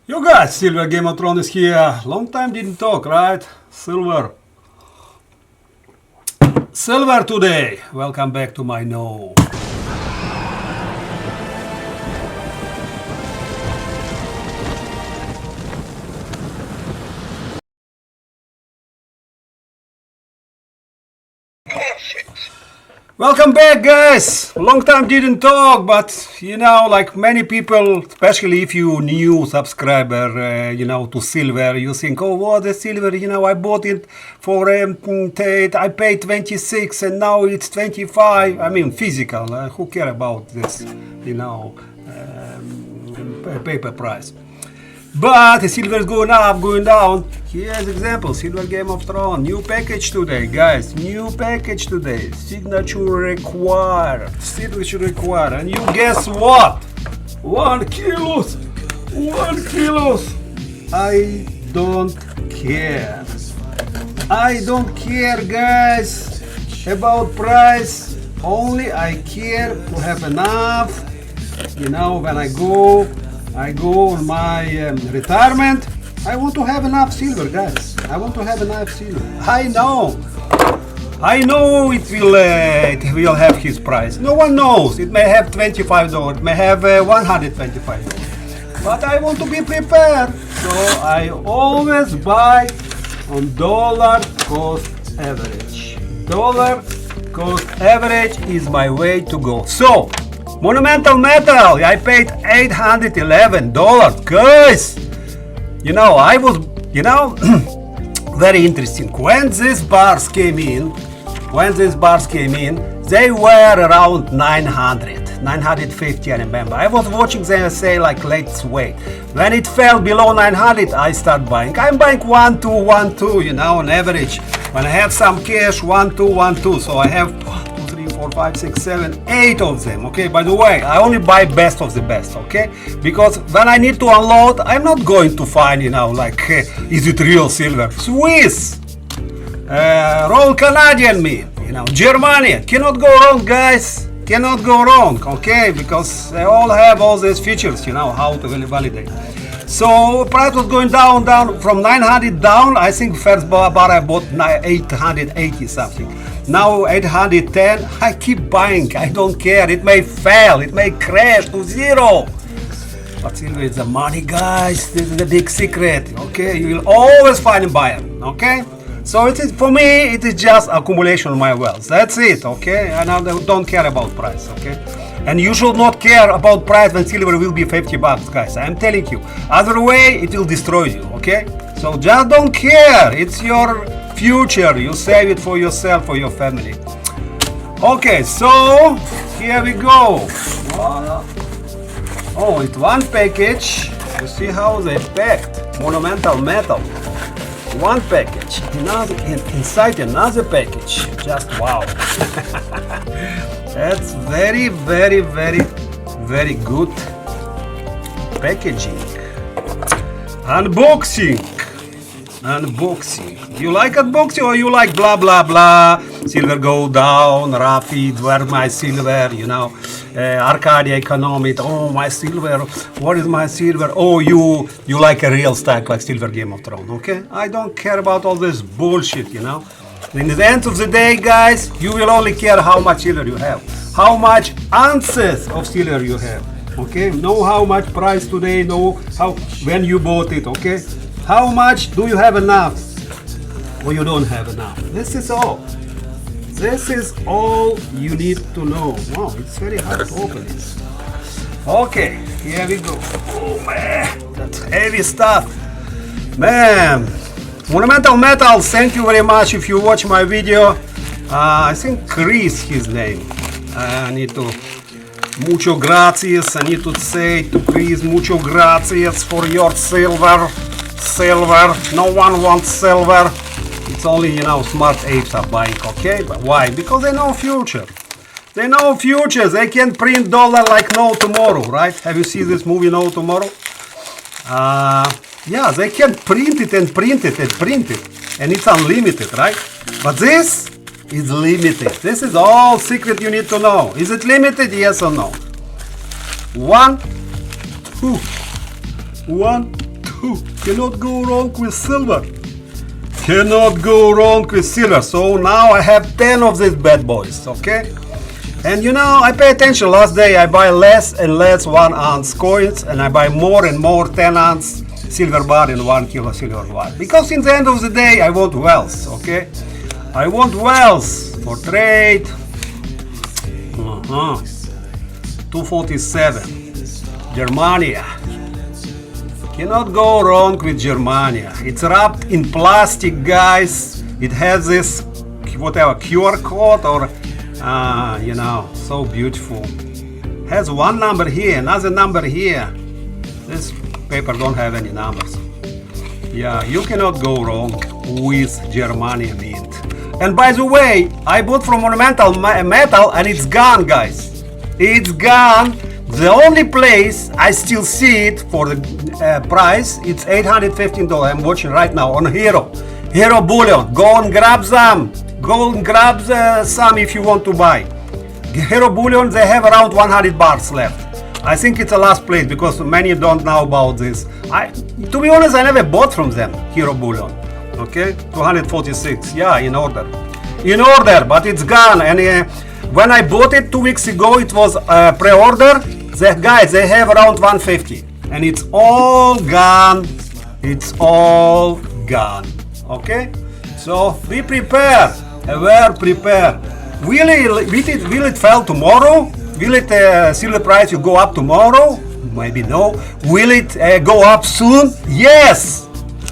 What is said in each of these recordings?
You guys, silverGameOfThrone is here. Long time didn't talk, right? Silver today. Welcome back to my no. Welcome back, guys. Long time didn't talk, but like many people, especially if you new subscriber, to Silver, you think, oh, what the Silver? I bought it for I paid 26 and now it's 25. I mean, physical. Who care about this? Paper price. But the silver is going up, going down. Here's example, silverGameOfThrone. New package today, guys. New package today. Signature required. Signature required. And you guess what? 1 kilos. 1 kilos. I don't care. I don't care, guys, about price. Only I care to have enough. When I go on my retirement, I want to have enough silver, guys. I want to have enough silver. I know it will have his price. No one knows. It may have $25, it may have $125. But I want to be prepared. So I always buy on dollar cost average. Dollar cost average is my way to go. So Monumental metal, I paid $811, guys. I was, very interesting. When these bars came in, they were around 950, I remember. I was watching them say like, let's wait. When it fell below 900, I start buying. I'm buying 1, 2, 1, 2, on average. When I have some cash, 1, 2, 1, 2. So I have 4, 5, 6, 7, 8 of them. Okay, by the way, I only buy best of the best. Okay, because when I need to unload, I'm not going to find is it real silver? Swiss, Royal Canadian me, Geramnia. Cannot go wrong, guys. Cannot go wrong. Okay, because they all have all these features. How to validate. So price was going down from 900 down. I think first bar I bought 880 something. Now 810. I keep buying. I don't care. It may fail. It may crash to zero. But silver is the money, guys. This is the big secret. Okay, you will always find a buyer. Okay. So it is, for me, it is just accumulation of my wealth. That's it. Okay, and I don't care about price. Okay. And you should not care about price when silver will be $50, guys. I'm telling you. Other way, it will destroy you, okay? So just don't care. It's your future. You save it for yourself, for your family. Okay, so here we go. Oh, it's one package. You see how they packed. Monumental metal. One package. Inside another package. Just wow. That's very, very, very, very good packaging. Unboxing. You like unboxing or you like blah blah blah? Silver go down, rapid. Where my silver? Arcadia economy. Oh, my silver. What is my silver? Oh, you like a real stack like silverGameOfThrone. Okay, I don't care about all this bullshit. In the end of the day, guys, you will only care how much silver you have, how much ounces of silver you have. Okay, know how much price today, know how when you bought it. Okay, how much do you have enough or you don't have enough. This is all. This is all you need to know. Wow, it's very hard to open it. Okay, here we go. Oh man, that's heavy stuff, man. Monumental metal, thank you very much if you watch my video. I think Chris, his name. I need to, mucho gracias. I need to say to Chris, mucho gracias for your silver. No one wants silver. It's only, smart apes are buying, okay? But why? Because they know future. They know future. They can print dollar like no tomorrow, right? Have you seen this movie, No Tomorrow? Yeah, they can print it and print it and print it. And it's unlimited, right? But this is limited. This is all secret you need to know. Is it limited? Yes or no? 1, 2, 1, Cannot go wrong with silver. Cannot go wrong with silver. So now I have 10 of these bad boys, okay? And you know, I pay attention. Last day I buy less and less 1 ounce coins, and I buy more and more 10 ounce silver bar and 1 kilo silver bar. Because in the end of the day, I want wealth, okay? I want wealth for trade. 247. Geramnia. Cannot go wrong with Geramnia. It's wrapped in plastic, guys. It has this whatever QR code or you know, so beautiful. Has one number here, another number here. This paper don't have any numbers. Yeah, you cannot go wrong with Geramnia mint. And by the way, I bought from Monumental Metal and it's gone, guys. It's gone. The only place I still see it for the price, it's $815. I'm watching right now on Hero Bullion. Go and grab some. Go and grab some if you want to buy. Hero Bullion, they have around 100 bars left. I think it's the last place because many don't know about this. To be honest, I never bought from them, Hero Bullion. Okay, 246, yeah, in order, but it's gone. And when I bought it 2 weeks ago, it was pre-order. The guys, they have around 150, and it's all gone. It's all gone. Okay, so be prepared. We're prepared. Will it fall tomorrow? Will it silver price will go up tomorrow? Maybe no. Will it go up soon? Yes.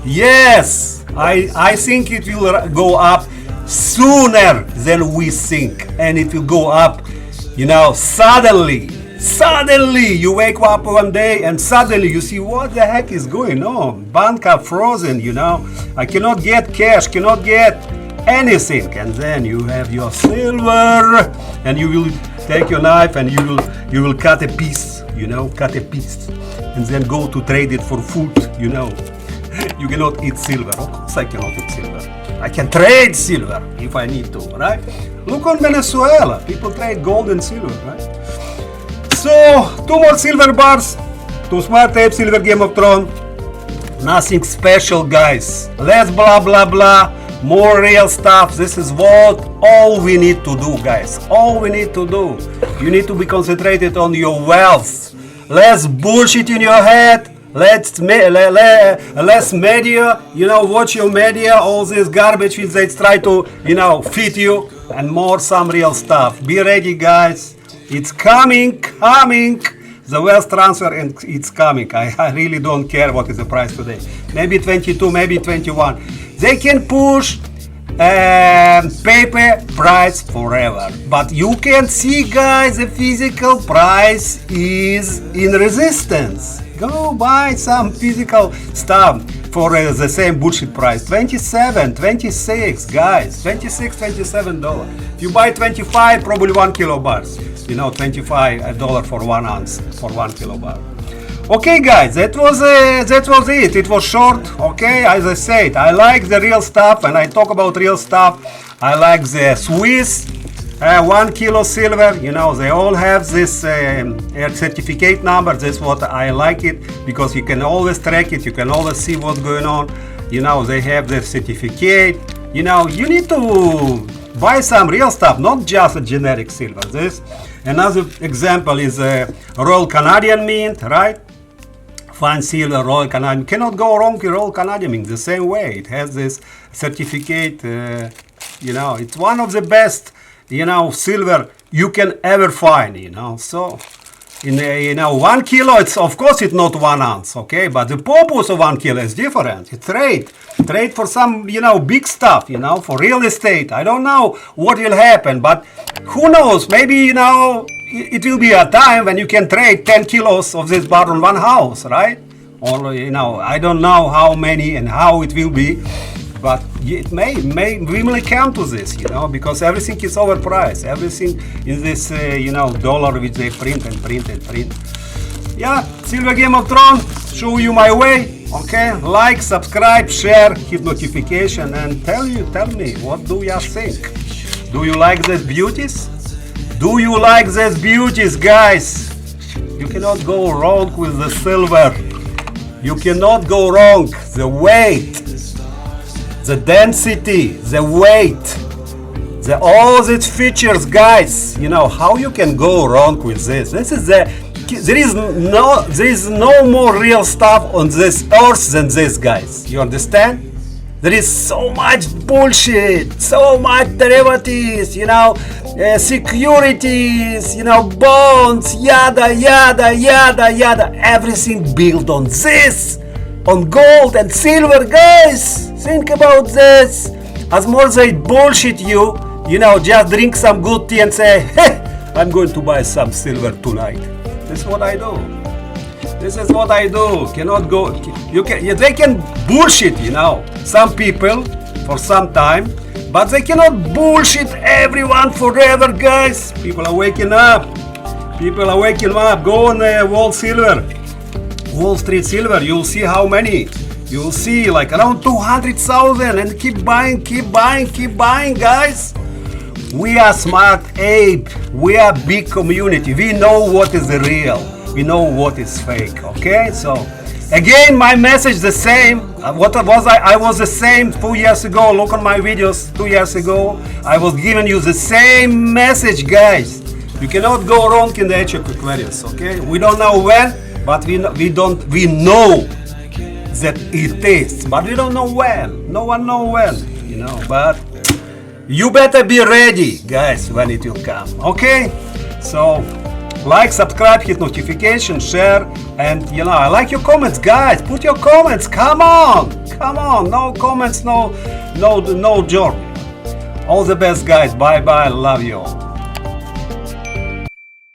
Yes. I think it will go up sooner than we think, and it will go up, you know, suddenly. Suddenly you wake up one day and suddenly you see what the heck is going on. Bank are frozen, you know. I cannot get cash, cannot get anything, and then you have your silver, and you will take your knife and you will cut a piece, you know, and then go to trade it for food, you know. You cannot eat silver. Of course I cannot eat silver. I can trade silver if I need to, right? Look on Venezuela, people trade gold and silver, right? So 2 more silver bars to Smart Tape Silver Game of Thrones. Nothing special, guys. Less blah blah blah. More real stuff. This is what all we need to do, guys. All we need to do. You need to be concentrated on your wealth. Less bullshit in your head. Less media. You know, watch your media. All this garbage which they try to, you know, feed you. And more some real stuff. Be ready, guys. It's coming. The wealth transfer, and it's coming. I really don't care what is the price today. Maybe 22, maybe 21. They can push paper price forever. But you can see, guys, the physical price is in resistance. Go buy some physical stuff for the same bullshit price. 27, 26, guys. 26, $27. If you buy 25, probably 1 kilo bars. You know, $25 for 1 ounce, for 1 kilo bar. Okay, guys, that was it. It was short. Okay, as I said, I like the real stuff, and I talk about real stuff. I like the Swiss 1 kilo silver. You know, they all have this certificate number. That's what I like it, because you can always track it. You can always see what's going on. You know, they have the certificate. You know, you need to buy some real stuff, not just a generic silver. This another example is a Royal Canadian Mint, right? Fine silver, Royal Canadian. Cannot go wrong with Royal Canadian Mint. The same way, it has this certificate. You know, it's one of the best, you know, silver you can ever find. You know, so in you know, 1 kilo, it's of course it's not 1 ounce, okay, but the purpose of 1 kilo is different. It's trade for some, you know, big stuff, you know, for real estate. I don't know what will happen, but who knows, maybe, you know, it will be a time when you can trade 10 kilos of this bar on one house, right? Or, you know, I don't know how many and how it will be, but it may we may come to this, you know, because everything is overpriced. Everything is this, you know, dollar which they print. Yeah, Silver Game of Thrones, show you my way. Okay, like, subscribe, share, hit notification, and tell me what do you think? Do you like these beauties? Do you like these beauties, guys? You cannot go wrong with the silver. You cannot go wrong. The weight, the density, the weight, all these features, guys. You know how you can go wrong with this. This is there is no more real stuff on this earth than this, guys. You understand? There is so much bullshit, so much derivatives, you know, securities, you know, bonds, yada, yada, yada, yada. Everything built on this, on gold and silver, guys. Think about this. As more they bullshit you, you know, just drink some good tea and say, hey, I'm going to buy some silver tonight. This is what I do. This is what I do. Cannot go. They can bullshit, you know, some people for some time, but they cannot bullshit everyone forever, guys. People are waking up. People are waking up. Go on Wall Street Silver. You'll see how many. You'll see like around 200,000, and keep buying, keep buying, keep buying, guys. We are smart ape. We are big community. We know what is the real. We know what is fake. Okay, so again, my message the same. What was I was the same 2 years ago. Look on my videos 2 years ago. I was giving you the same message, guys. You cannot go wrong in the age of Aquarius. Okay, we don't know when, but we know that it is, but we don't know when. No one know when, you know. But you better be ready, guys, when it will come. Okay, so like, subscribe, hit notification, share, and you know, I like your comments, guys. Put your comments. Come on. No comments, no joke. All the best, guys. Bye bye. Love you all.